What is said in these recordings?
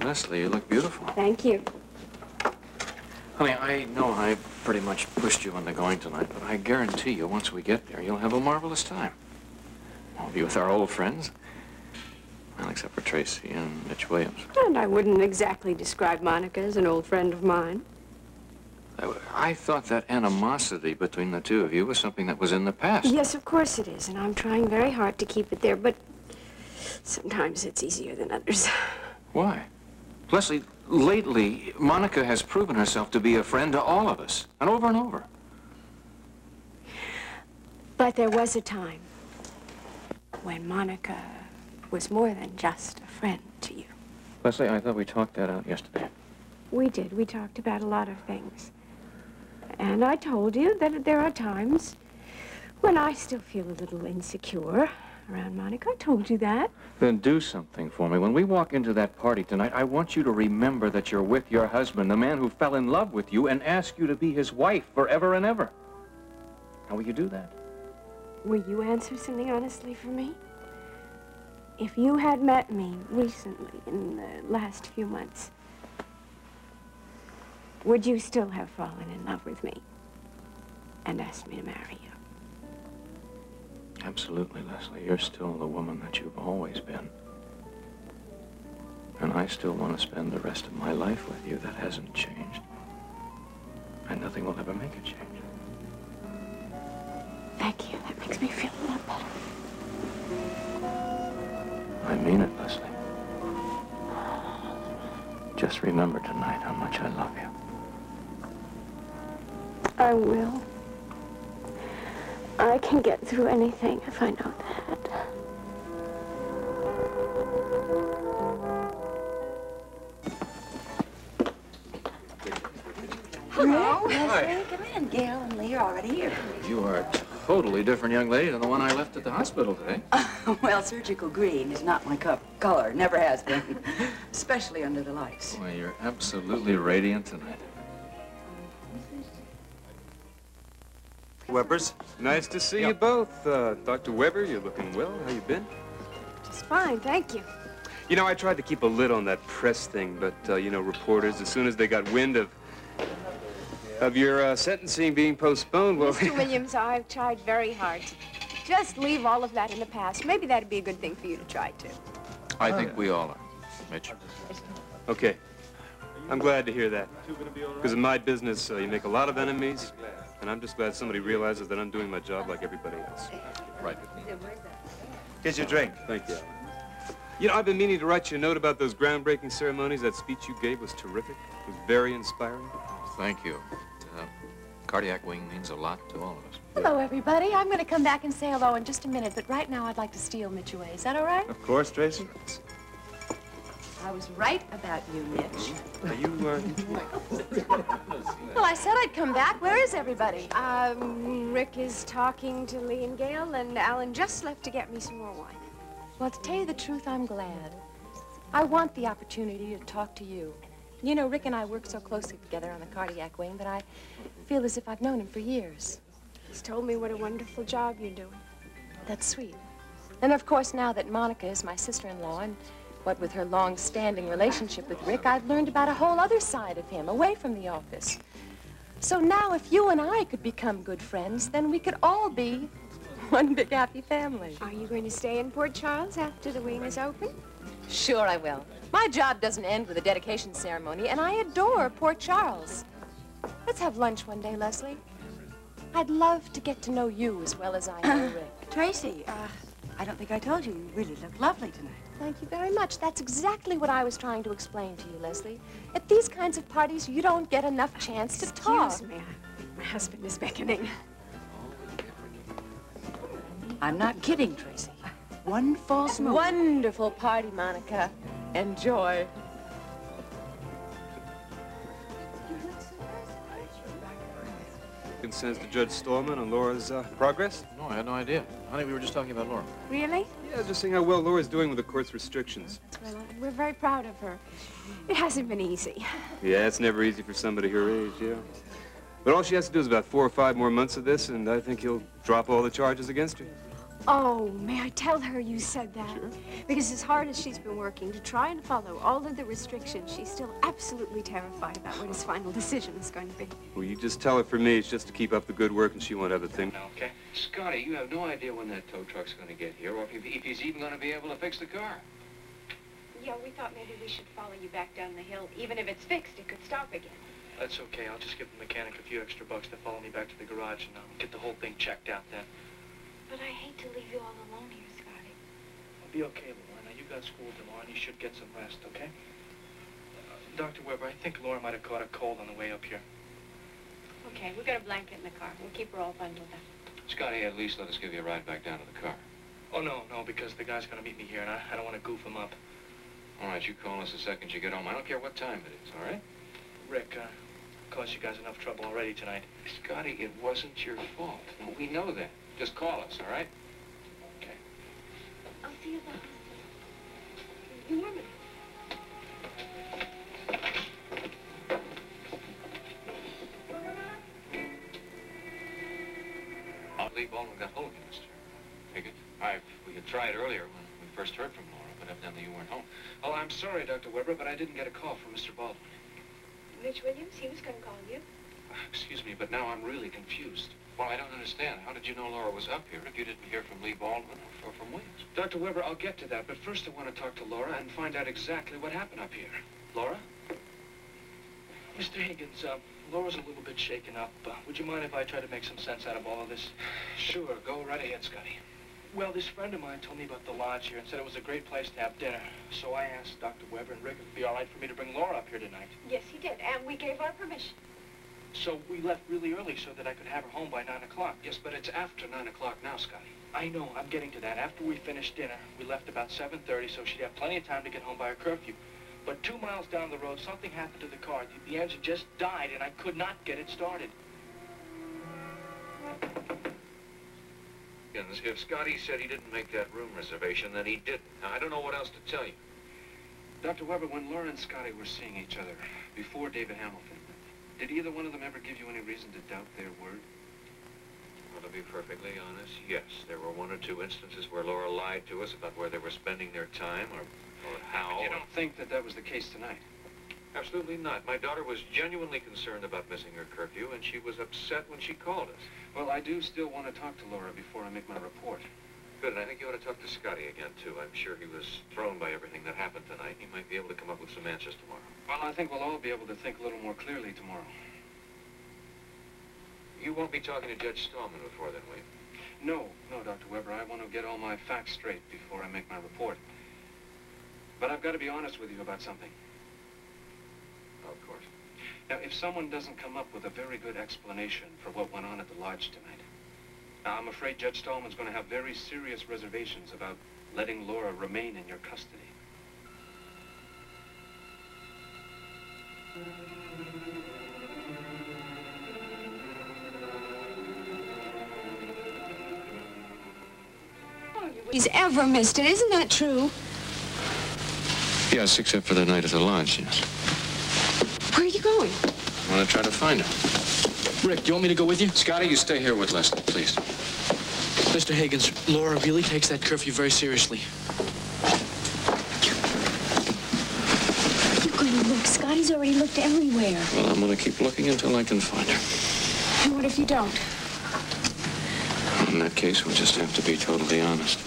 Leslie, you look beautiful. Thank you. Honey, I know I pretty much pushed you into going tonight, but I guarantee you, once we get there, you'll have a marvelous time. We'll be with our old friends. Well, except for Tracy and Mitch Williams. And I wouldn't exactly describe Monica as an old friend of mine. I thought that animosity between the two of you was something that was in the past. Yes, of course it is, and I'm trying very hard to keep it there, but sometimes it's easier than others. Why? Leslie, lately, Monica has proven herself to be a friend to all of us, and over. But there was a time when Monica was more than just a friend to you. Leslie, I thought we talked that out yesterday. We did. We talked about a lot of things. And I told you that there are times when I still feel a little insecure around Monica. I told you that. Then do something for me. When we walk into that party tonight, I want you to remember that you're with your husband, the man who fell in love with you, and ask you to be his wife forever and ever. How will you do that? Will you answer something honestly for me? If you had met me recently, in the last few months, would you still have fallen in love with me and asked me to marry you? Absolutely, Leslie. You're still the woman that you've always been. And I still want to spend the rest of my life with you. That hasn't changed. And nothing will ever make it change. Thank you. That makes me feel a lot better. I mean it, Leslie. Just remember tonight how much I love you. I will. I can get through anything if I know that. Hello. Hi. Come in. Gail and Lee are already here. You are a totally different young lady than the one I left at the hospital today. Well, surgical green is not my color. Never has been. Especially under the lights. Boy, you're absolutely radiant tonight. Webbers, nice to see you both. Dr. Weber, you're looking well. How you been? Just fine, thank you. You know, I tried to keep a lid on that press thing, but, you know, reporters, as soon as they got wind of your sentencing being postponed, well... Mr. Williams, I've tried very hard to just leave all of that in the past. Maybe that'd be a good thing for you to try, too. I think we all are, Mitch. Okay. I'm glad to hear that. Because in my business, you make a lot of enemies, and I'm just glad somebody realizes that I'm doing my job like everybody else. Right. Here's your drink. Thank you. You know, I've been meaning to write you a note about those groundbreaking ceremonies. That speech you gave was terrific. It was very inspiring. Thank you. Cardiac wing means a lot to all of us. Hello, everybody. I'm going to come back and say hello in just a minute, but right now I'd like to steal Mitch away. Is that all right? Of course, Tracy. I was right about you, Mitch. Are you, Well, I said I'd come back. Where is everybody? Rick is talking to Lee and Gail, and Alan just left to get me some more wine. Well, to tell you the truth, I'm glad. I want the opportunity to talk to you. You know, Rick and I work so closely together on the cardiac wing that I feel as if I've known him for years. He's told me what a wonderful job you're doing. That's sweet. And of course, now that Monica is my sister-in-law, and what with her long-standing relationship with Rick, I've learned about a whole other side of him, away from the office. So now, if you and I could become good friends, then we could all be one big happy family. Are you going to stay in Port Charles after the wing is open? Sure I will. My job doesn't end with a dedication ceremony, and I adore Port Charles. Let's have lunch one day, Leslie. I'd love to get to know you as well as I know Rick. Tracy, I don't think I told you. You really look lovely tonight. Thank you very much. That's exactly what I was trying to explain to you, Leslie. At these kinds of parties, you don't get enough chance to talk. Excuse me, my husband is beckoning. I'm not kidding, Tracy. One false move. Wonderful party, Monica. Enjoy. Concerns to Judge Stallman on Laura's progress? No, I had no idea. Honey, we were just talking about Laura. Really? Yeah, just seeing how well Laura's doing with the court's restrictions. Well, we're very proud of her. It hasn't been easy. Yeah, it's never easy for somebody her age, yeah. But all she has to do is about 4 or 5 more months of this, and I think he'll drop all the charges against her. Oh, may I tell her you said that? Sure. Because as hard as she's been working to try and follow all of the restrictions, she's still absolutely terrified about what his final decision is going to be. Well, you just tell her for me it's just to keep up the good work and she won't have a thing. Okay. Scotty, you have no idea when that tow truck's going to get here, or if he's even going to be able to fix the car. Yeah, we thought maybe we should follow you back down the hill. Even if it's fixed, it could stop again. That's okay. I'll just give the mechanic a few extra bucks to follow me back to the garage and get the whole thing checked out then. But I hate to leave you all alone here, Scotty. I'll be okay, Laura. Now, you got school tomorrow and you should get some rest, okay? Dr. Weber, I think Laura might have caught a cold on the way up here. Okay, we've got a blanket in the car. We'll keep her all bundled up. Scotty, at least let us give you a ride back down to the car. Oh, no, because the guy's going to meet me here and I don't want to goof him up. All right, you call us the second you get home. I don't care what time it is, all right? Rick, caused you guys enough trouble already tonight. Scotty, it wasn't your fault. No, we know that. Just call us, all right? Okay. I'll see you at the hospital. You warm it. Lee Baldwin got hold of you, Mr. Higgins. We had tried earlier when we first heard from Laura, but evidently you weren't home. Oh, I'm sorry, Dr. Weber, but I didn't get a call from Mr. Baldwin. Mitch Williams, he was going to call you. Excuse me, but now I'm really confused. Well, I don't understand. How did you know Laura was up here if you didn't hear from Lee Baldwin or from Williams? Dr. Weber, I'll get to that, but first I want to talk to Laura and find out exactly what happened up here. Laura? Mr. Higgins, Laura's a little bit shaken up. Would you mind if I try to make some sense out of all of this? Sure, go right ahead, Scotty. Well, this friend of mine told me about the lodge here and said it was a great place to have dinner. So I asked Dr. Weber and Rick if it'd be all right for me to bring Laura up here tonight. Yes, he did, and we gave our permission. So we left really early so that I could have her home by 9 o'clock. Yes, but it's after 9 o'clock now, Scotty. I know, I'm getting to that. After we finished dinner, we left about 7:30, so she'd have plenty of time to get home by her curfew. But 2 miles down the road, something happened to the car. The engine just died, and I could not get it started. If Scotty said he didn't make that room reservation, then he didn't. Now, I don't know what else to tell you. Dr. Weber, when Laura and Scotty were seeing each other before David Hamilton, did either one of them ever give you any reason to doubt their word? Well, to be perfectly honest, yes. There were 1 or 2 instances where Laura lied to us about where they were spending their time or how. But you don't think that that was the case tonight? Absolutely not. My daughter was genuinely concerned about missing her curfew, and she was upset when she called us. Well, I do still want to talk to Laura before I make my report. Good, and I think you ought to talk to Scotty again, too. I'm sure he was thrown by everything that happened tonight. He might be able to come up with some answers tomorrow. Well, I think we'll all be able to think a little more clearly tomorrow. You won't be talking to Judge Stallman before then, will you? No, Dr. Weber. I want to get all my facts straight before I make my report. But I've got to be honest with you about something. Oh, of course. Now, if someone doesn't come up with a very good explanation for what went on at the lodge tonight, now, I'm afraid Judge Stallman's going to have very serious reservations about letting Laura remain in your custody. He's ever missed it. Isn't that true? Yes, except for the night at the lodge, yes. Where are you going? I want to try to find her. Rick, do you want me to go with you? Scotty, you stay here with Leslie, please. Mr. Higgins, Laura really takes that curfew very seriously. You're going to look. Scotty's already looked everywhere. Well, I'm going to keep looking until I can find her. And what if you don't? In that case, we'll just have to be totally honest.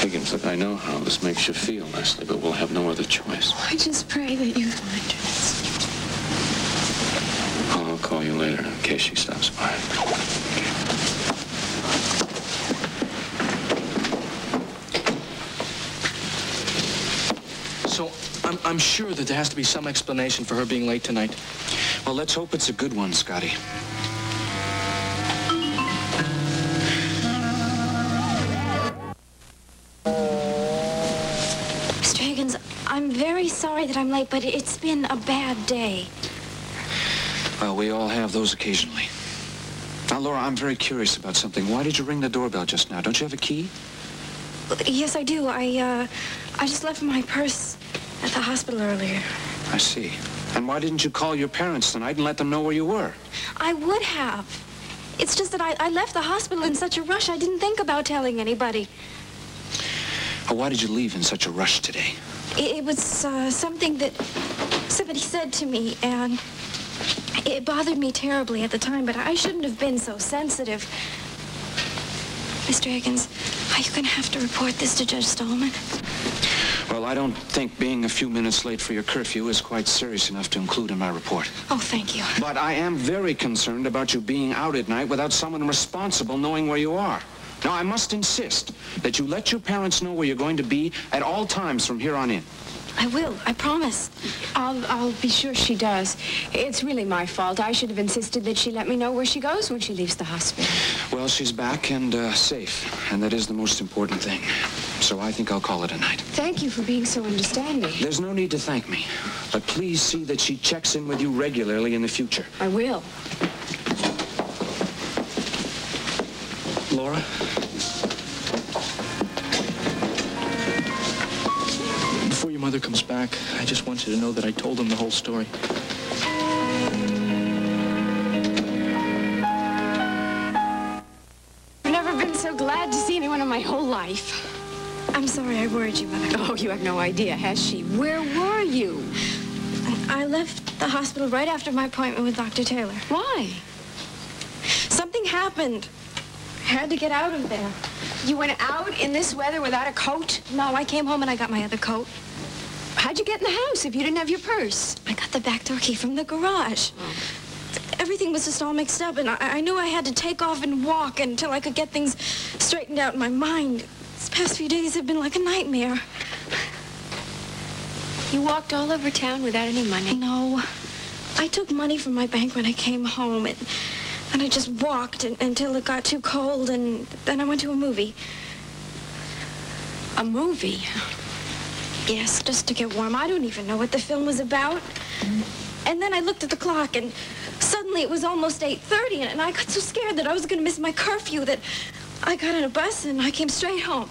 Higgins, look, I know how this makes you feel, Leslie, but we'll have no other choice. I just pray that you find her. I'll call you later in case she stops by. So, I'm sure that there has to be some explanation for her being late tonight. Well, let's hope it's a good one, Scotty. Mr. Higgins, I'm very sorry that I'm late, but it's been a bad day. Well, we all have those occasionally. Now, Laura, I'm very curious about something. Why did you ring the doorbell just now? Don't you have a key? Yes, I do. I just left my purse at the hospital earlier. I see. And why didn't you call your parents tonight and let them know where you were? I would have, It's just that I left the hospital in such a rush, I didn't think about telling anybody. Well, why did you leave in such a rush today? It was something that somebody said to me, and it bothered me terribly at the time, but I shouldn't have been so sensitive. Mr. Higgins, are you going to have to report this to Judge Stallman? Well, I don't think being a few minutes late for your curfew is quite serious enough to include in my report. Oh, thank you. But I am very concerned about you being out at night without someone responsible knowing where you are. Now, I must insist that you let your parents know where you're going to be at all times from here on in. I will, I promise. I'll be sure she does. It's really my fault. I should have insisted that she let me know where she goes when she leaves the hospital. Well, she's back and safe, and that is the most important thing. So I think I'll call it a night. Thank you for being so understanding. There's no need to thank me, but please see that she checks in with you regularly in the future. I will. Laura? Before your mother comes back, I just want you to know that I told him the whole story. I've never been so glad to see anyone in my whole life. I'm sorry I worried you, Mother. Oh, you have no idea, has she? Where were you? I left the hospital right after my appointment with Dr. Taylor. Why? Something happened. I had to get out of there. You went out in this weather without a coat? No, I came home and I got my other coat. How'd you get in the house if you didn't have your purse? I got the back door key from the garage. Oh. Everything was just all mixed up, and I knew I had to take off and walk until I could get things straightened out in my mind. These past few days have been like a nightmare. You walked all over town without any money? No. I took money from my bank when I came home, and I just walked until it got too cold, and then I went to a movie. A movie? Yes, just to get warm. I don't even know what the film was about. And then I looked at the clock, and suddenly it was almost 8:30, and I got so scared that I was going to miss my curfew that I got on a bus and I came straight home.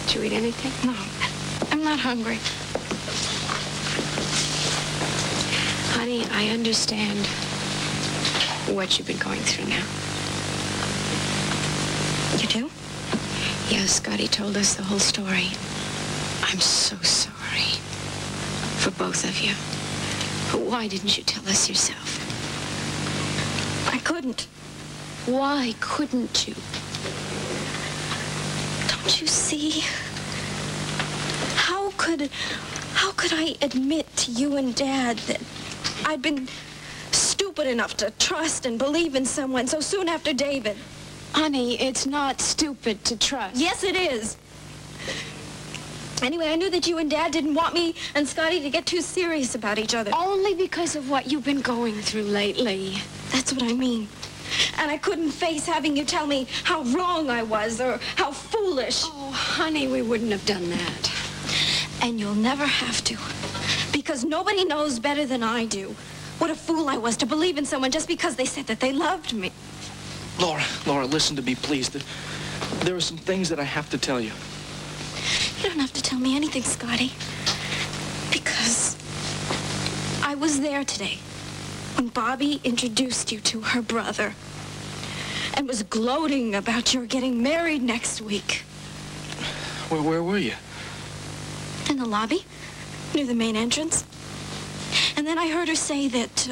Did you eat anything? No, I'm not hungry. Honey, I understand what you've been going through now. You do? Yes, Scotty told us the whole story. I'm so sorry for both of you. But why didn't you tell us yourself? I couldn't. Why couldn't you? Don't you see? How could I admit to you and Dad that I'd been stupid enough to trust and believe in someone so soon after David? Honey, it's not stupid to trust. Yes, it is. Anyway, I knew that you and Dad didn't want me and Scotty to get too serious about each other. Only because of what you've been going through lately. That's what I mean. And I couldn't face having you tell me how wrong I was or how foolish. Oh, honey, we wouldn't have done that. And you'll never have to. Because nobody knows better than I do what a fool I was to believe in someone just because they said that they loved me. Laura, listen to me, please. There are some things that I have to tell you. You don't have to tell me anything, Scotty. Because I was there today when Bobbie introduced you to her brother and was gloating about your getting married next week. Where were you? In the lobby, near the main entrance. And then I heard her say that,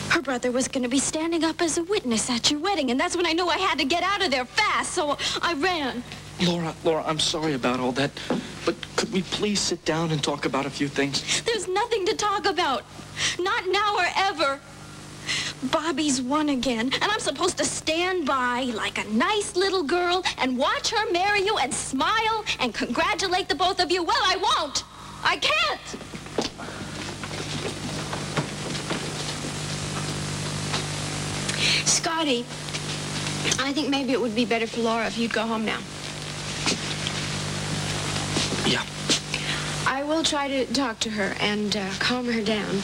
her brother was going to be standing up as a witness at your wedding, and that's when I knew I had to get out of there fast, so I ran. Laura, I'm sorry about all that, but could we please sit down and talk about a few things? There's nothing to talk about. Not now or ever. Bobbie's won again, and I'm supposed to stand by like a nice little girl and watch her marry you and smile and congratulate the both of you. Well, I won't. I can't. Scotty, I think maybe it would be better for Laura if you'd go home now. Yeah. I will try to talk to her and calm her down.